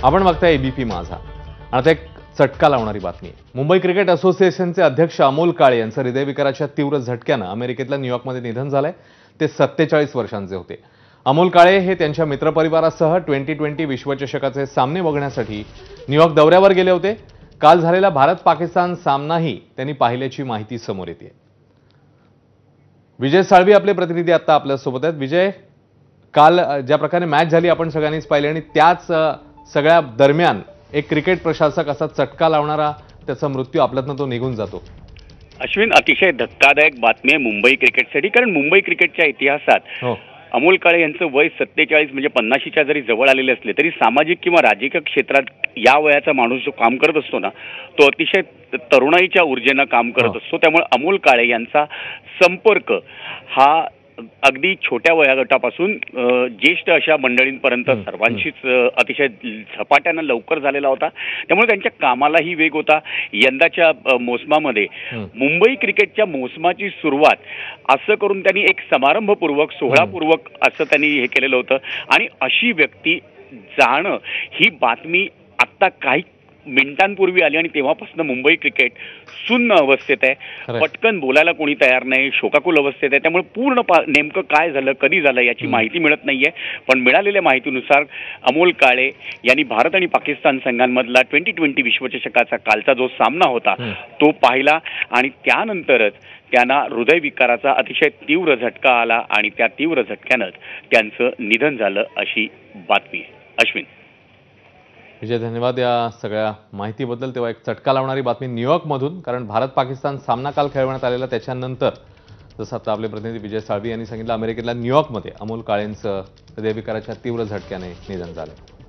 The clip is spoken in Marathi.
आपण बघताय एबीपी माझा. आता एक चटका लावणारी बातमी आहे. मुंबई क्रिकेट असोसिएशनचे अध्यक्ष अमोल काळे यांचं हृदयविकाराच्या तीव्र झटक्यानं अमेरिकेतल्या न्यूयॉर्कमध्ये निधन झालंय. ते 47 वर्षांचे होते. अमोल काळे हे त्यांच्या मित्रपरिवारासह T20 विश्वचषकाचे सामने बघण्यासाठी न्यूयॉर्क दौऱ्यावर गेले होते. काल झालेला भारत-पाकिस्तान सामनाही त्यांनी पाहिल्याची माहिती समोर येते. विजय साळवी आपले प्रतिनिधी आता आपल्यासोबत आहेत. विजय, काल ज्या प्रकारे मॅच झाली आपण सगळ्यांनीच पाहिली आणि त्याच सगळ्या दरम्यान एक क्रिकेट प्रशासक असा चटका लावणारा त्याचा मृत्यू आपल्यातनं तो निघून जातो. अश्विन, अतिशय धक्कादायक बातमी आहे मुंबई क्रिकेटसाठी. कारण मुंबई क्रिकेटच्या इतिहासात अमोल काळे यांचं वय 47 म्हणजे 50च्या जरी जवळ आलेले असले तरी सामाजिक किंवा राजकीय क्षेत्रात या वयाचा माणूस जो काम करत असतो ना, तो अतिशय तरुणाईच्या ऊर्जेनं काम करत असतो. त्यामुळे अमोल काळे यांचा संपर्क हा अगदी छोट्या वयोगटापासून ज्येष्ठ अशा मंडळींपर्यंत सर्वांशीच अतिशय झपाट्यानं लवकर झालेला होता. त्यामुळे त्यांच्या कामालाही वेग होता. यंदाच्या मोसमामध्ये मुंबई क्रिकेटच्या मोसमाची सुरुवात असं करून त्यांनी एक समारंभपूर्वक सोहळापूर्वक असं त्यांनी हे केलेलं होतं. आणि अशी व्यक्ती जाणं ही बातमी आत्ता काही मिनिटांपूर्वी आली आणि तेव्हापासून मुंबई क्रिकेट सुन्न अवस्थेत आहे. पटकन बोलायला कोणी तयार नाही, शोकाकुल अवस्थेत आहे. त्यामुळे पूर्ण नेमकं काय झालं, कधी झालं याची माहिती मिळत नाहीये. पण मिळालेल्या माहितीनुसार अमोल काळे यांनी भारत आणि पाकिस्तान संघांमधला T20 विश्वचषकाचा कालचा जो सामना होता तो पाहिला आणि त्यानंतरच त्यांना हृदयविकाराचा अतिशय तीव्र झटका आला आणि त्या तीव्र झटक्यानंच त्यांचं निधन झालं अशी बातमी आहे. अश्विन. विजय, धन्यवाद या सगळ्या माहितीबद्दल. तेव्हा एक चटका लावणारी बातमी न्यूयॉर्कमधून, कारण भारत-पाकिस्तान सामना काल खेळवण्यात आलेला त्याच्यानंतर जसं आता आपले प्रतिनिधी विजय साळवी यांनी सांगितलं, अमेरिकेतल्या न्यूयॉर्कमध्ये अमोल काळेंचं हृदयविकाराच्या तीव्र झटक्याने निधन झालं.